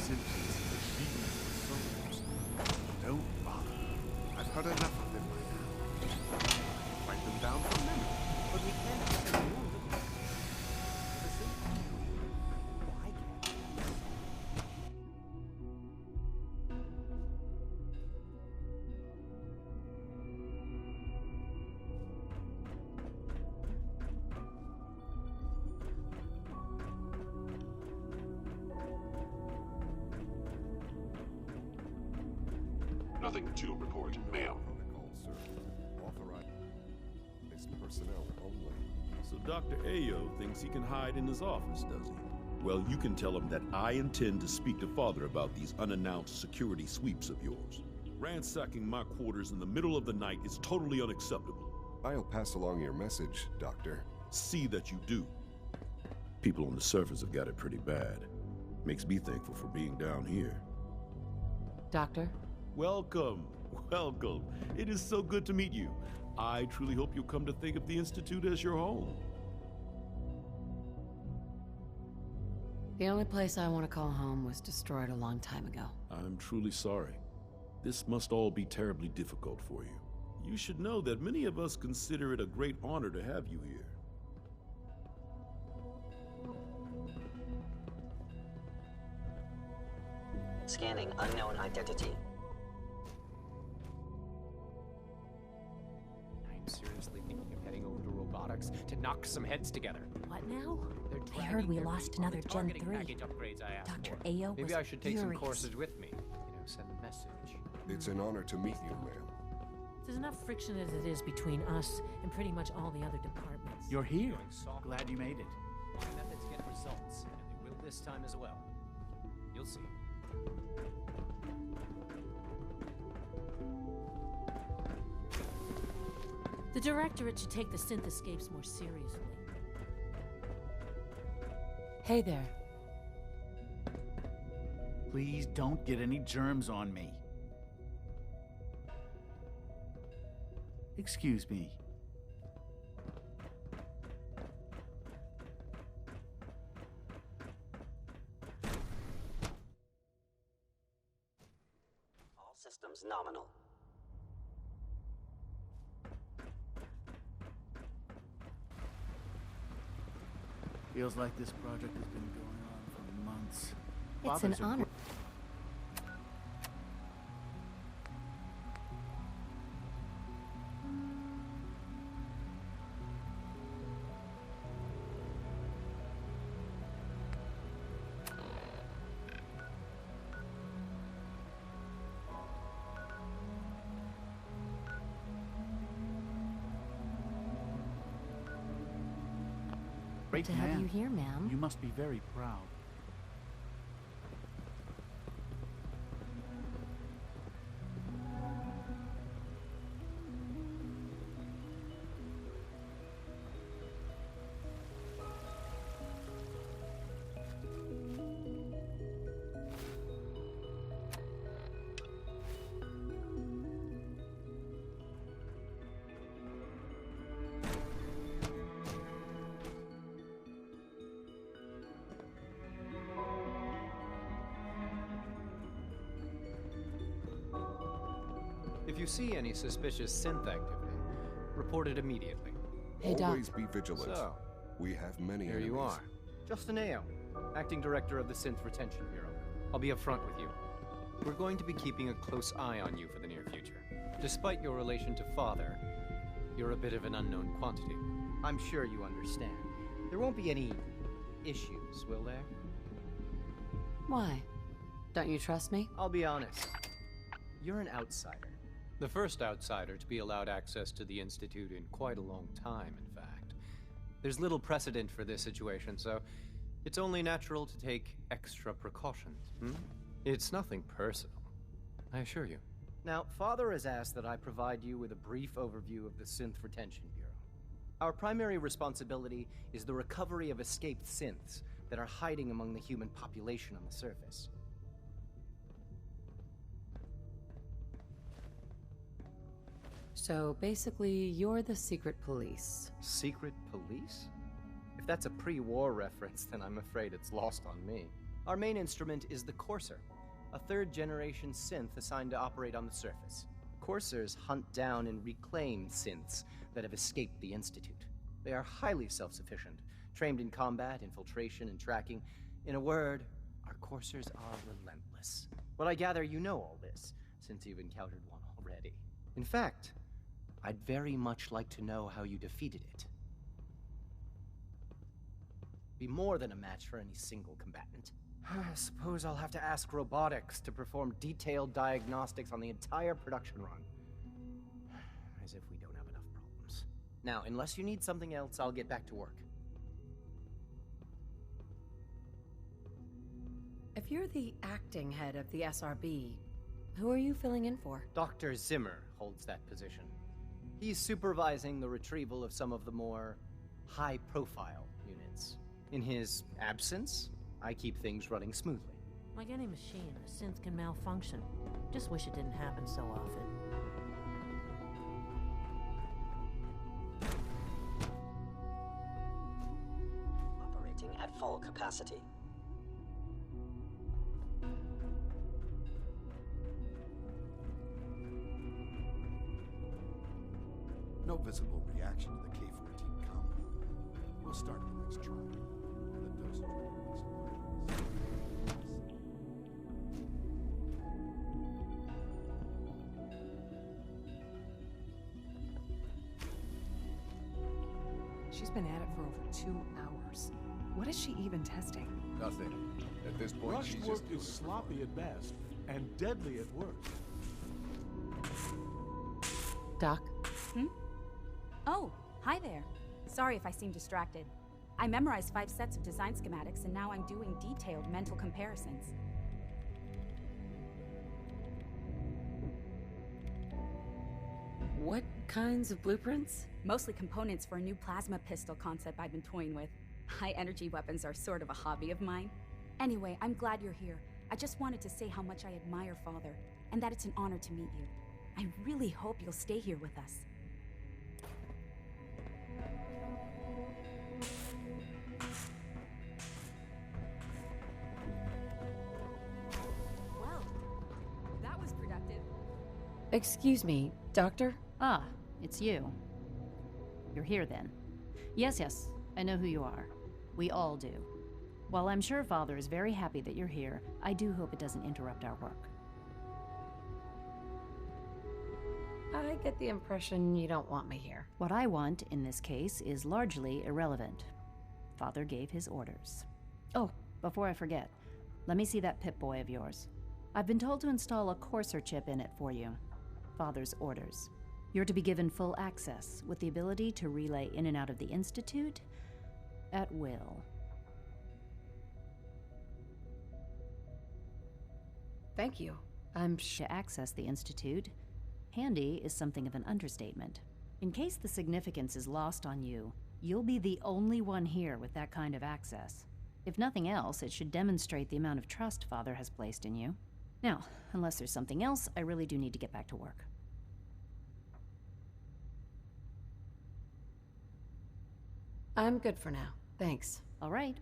dissensions and the demons with souls. Don't bother. I've heard enough of them by now. Write them down from memory. But we can't have them all looking at the same. Why can't we? Nothing to report, ma'am. Protocol, sir. Authorized personnel only. So Dr. Ayo thinks he can hide in his office, does he? Well, you can tell him that I intend to speak to Father about these unannounced security sweeps of yours. Ransacking my quarters in the middle of the night is totally unacceptable. I'll pass along your message, Doctor. See that you do. People on the surface have got it pretty bad. Makes me thankful for being down here. Doctor? Welcome, welcome. It is so good to meet you. I truly hope you'll come to think of the Institute as your home. The only place I want to call home was destroyed a long time ago. I'm truly sorry. This must all be terribly difficult for you. You should know that many of us consider it a great honor to have you here. Scanning unknown identity. I'm seriously thinking of heading over to robotics to knock some heads together. What now? They're I heard we dragging their lost feet on another the Gen targeting 3. package upgrades I asked Dr. for. Ayo Maybe was I should take some furious. courses with me. Send a message. It's an honor to meet you, ma'am. There's enough friction as it is between us and pretty much all the other departments. You're here. Going soft. Glad you made it. My methods get results, and they will this time as well. You'll see. The Directorate should take the synth escapes more seriously. Hey there. Please don't get any germs on me. Excuse me. All systems nominal. Feels like this project has been going on for months. It's an Fathers are honor. Great To have man. you here, ma'am. You must be very proud. If you see any suspicious synth activity, report it immediately. Hey, Doc. Always be vigilant. So, We have many here you enemies. are. Justin Ayo, Acting Director of the Synth Retention Bureau. I'll be upfront with you. We're going to be keeping a close eye on you for the near future. Despite your relation to Father, you're a bit of an unknown quantity. I'm sure you understand. There won't be any issues, will there? Why? Don't you trust me? I'll be honest. You're an outsider. The first outsider to be allowed access to the Institute in quite a long time, in fact. There's little precedent for this situation, so it's only natural to take extra precautions. It's nothing personal, I assure you. Now, Father has asked that I provide you with a brief overview of the Synth Retention Bureau. Our primary responsibility is the recovery of escaped synths that are hiding among the human population on the surface. So basically, you're the secret police. Secret police? If that's a pre-war reference, then I'm afraid it's lost on me. Our main instrument is the Courser, a third-generation synth assigned to operate on the surface. Coursers hunt down and reclaim synths that have escaped the Institute. They are highly self-sufficient, trained in combat, infiltration, and tracking. In a word, our Coursers are relentless. Well, I gather you know all this, since you've encountered one already. In fact, I'd very much like to know how you defeated it. Be more than a match for any single combatant. I suppose I'll have to ask robotics to perform detailed diagnostics on the entire production run. As if we don't have enough problems. Now, unless you need something else, I'll get back to work. If you're the acting head of the SRB, who are you filling in for? Dr. Zimmer holds that position. He's supervising the retrieval of some of the more high-profile units. In his absence, I keep things running smoothly. Like any machine, a synth can malfunction. Just wish it didn't happen so often. Operating at full capacity. No visible reaction to the K-14 compound. We'll start the next trial. The dosage will She's been at it for over 2 hours. What is she even testing? Nothing. At this point, Rushed she's work just is sloppy at best, and deadly at worst. Doc? Oh, hi there. Sorry if I seem distracted. I memorized 5 sets of design schematics, and now I'm doing detailed mental comparisons. What kinds of blueprints? Mostly components for a new plasma pistol concept I've been toying with. High-energy weapons are sort of a hobby of mine. Anyway, I'm glad you're here. I just wanted to say how much I admire Father, and that it's an honor to meet you. I really hope you'll stay here with us. Well, that was productive. Excuse me, Doctor? Ah, it's you. You're here then. Yes, I know who you are. We all do. While I'm sure Father is very happy that you're here, I do hope it doesn't interrupt our work. I get the impression you don't want me here. What I want, in this case, is largely irrelevant. Father gave his orders. Oh, before I forget, let me see that Pip-Boy of yours. I've been told to install a Courser chip in it for you. Father's orders. You're to be given full access, with the ability to relay in and out of the Institute at will. Thank you. To access the Institute, handy is something of an understatement. In case the significance is lost on you, you'll be the only one here with that kind of access. If nothing else, it should demonstrate the amount of trust Father has placed in you. Now, unless there's something else, I really do need to get back to work. I'm good for now. Thanks. All right.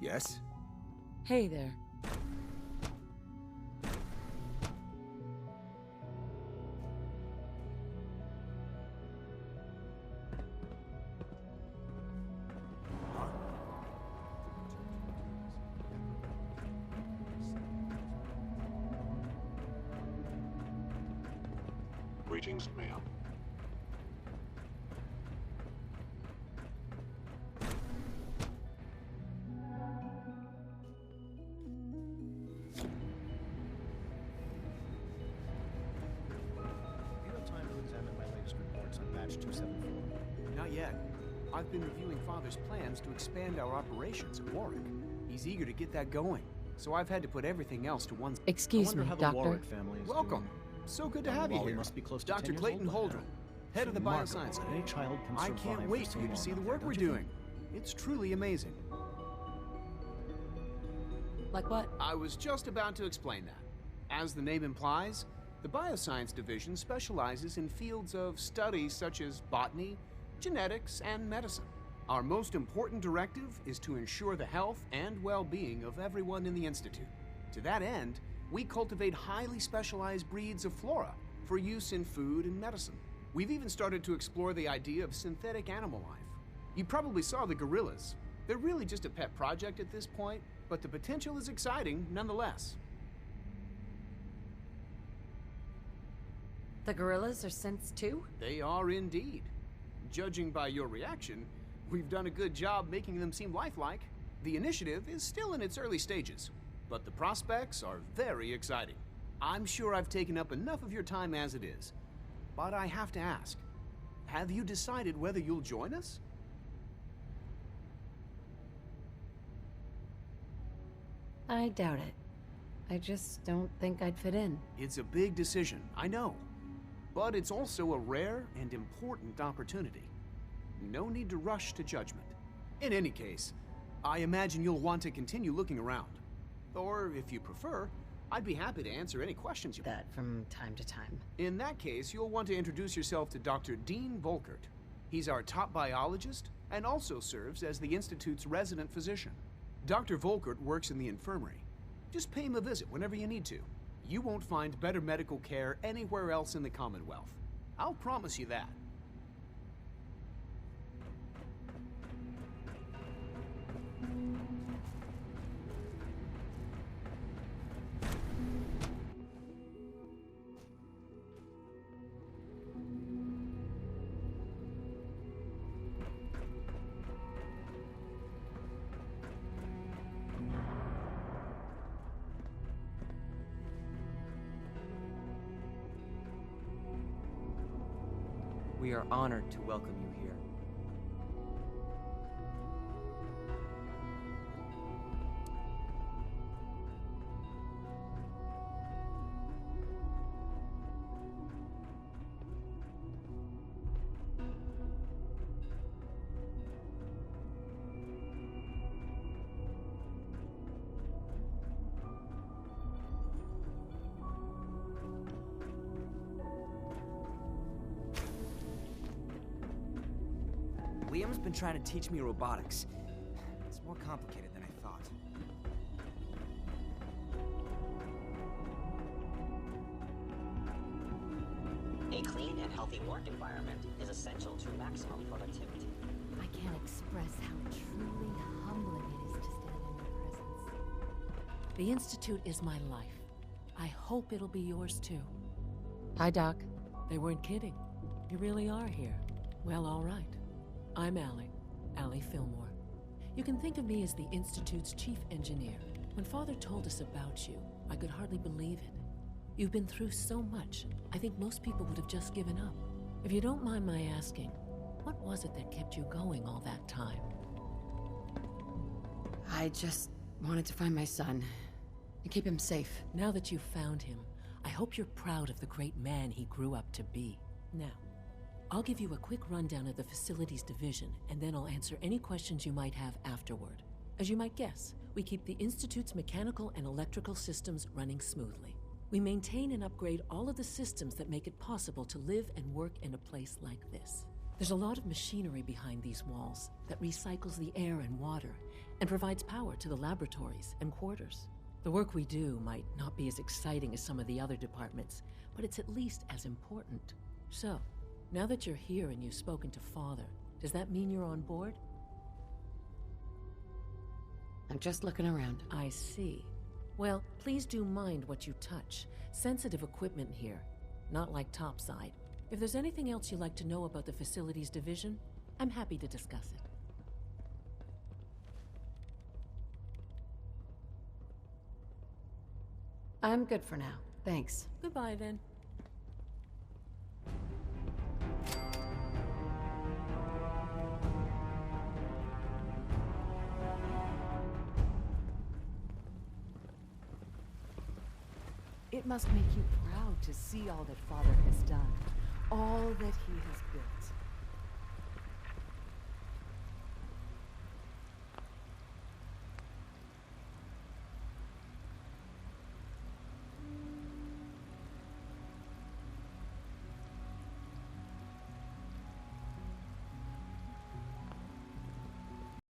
Yes? Hey there. Greetings, ma'am. Do you have time to examine my latest reports on batch 274? Not yet. I've been reviewing Father's plans to expand our operations at Warwick. He's eager to get that going, so I've had to put everything else to one side. Excuse me, how the Doctor. Warwick family is Welcome. doing. So good to have you Wally here. must be close to Dr. 10 years Clayton old by now. Holdren, head of the Remarkable Bioscience that Lab. any child can I survive can't wait so for you to long see the out work there, we're don't you doing. It's truly amazing. Like what? I was just about to explain that. As the name implies, the Bioscience Division specializes in fields of study such as botany, genetics, and medicine. Our most important directive is to ensure the health and well-being of everyone in the Institute. To that end, we cultivate highly specialized breeds of flora for use in food and medicine. We've even started to explore the idea of synthetic animal life. You probably saw the gorillas. They're really just a pet project at this point, but the potential is exciting nonetheless. The gorillas are synths too? They are indeed. Judging by your reaction, we've done a good job making them seem lifelike. The initiative is still in its early stages, but the prospects are very exciting. I'm sure I've taken up enough of your time as it is, but I have to ask, have you decided whether you'll join us? I doubt it. I just don't think I'd fit in. It's a big decision, I know. But it's also a rare and important opportunity. No need to rush to judgment. In any case, I imagine you'll want to continue looking around. Or, if you prefer, I'd be happy to answer any questions you have. That from time to time. In that case, you'll want to introduce yourself to Dr. Dean Volkert. He's our top biologist and also serves as the Institute's resident physician. Dr. Volkert works in the infirmary. Just pay him a visit whenever you need to. You won't find better medical care anywhere else in the Commonwealth. I'll promise you that. We are honored to welcome you here. Liam's been trying to teach me robotics. It's more complicated than I thought. A clean and healthy work environment is essential to maximum productivity. I can't express how truly humbling it is to stand in your presence. The Institute is my life. I hope it'll be yours too. Hi, Doc. They weren't kidding. You really are here. Well, all right. I'm Allie Fillmore. You can think of me as the Institute's chief engineer. When Father told us about you, I could hardly believe it. You've been through so much, I think most people would have just given up. If you don't mind my asking, what was it that kept you going all that time? I just wanted to find my son and keep him safe. Now that you've found him, I hope you're proud of the great man he grew up to be. Now, I'll give you a quick rundown of the Facilities Division, and then I'll answer any questions you might have afterward. As you might guess, we keep the Institute's mechanical and electrical systems running smoothly. We maintain and upgrade all of the systems that make it possible to live and work in a place like this. There's a lot of machinery behind these walls that recycles the air and water and provides power to the laboratories and quarters. The work we do might not be as exciting as some of the other departments, but it's at least as important. So, now that you're here and you've spoken to Father, does that mean you're on board? I'm just looking around. I see. Well, please do mind what you touch. Sensitive equipment here, not like topside. If there's anything else you'd like to know about the Facilities Division, I'm happy to discuss it. I'm good for now. Thanks. Goodbye, then. It must make you proud to see all that Father has done, all that he has built.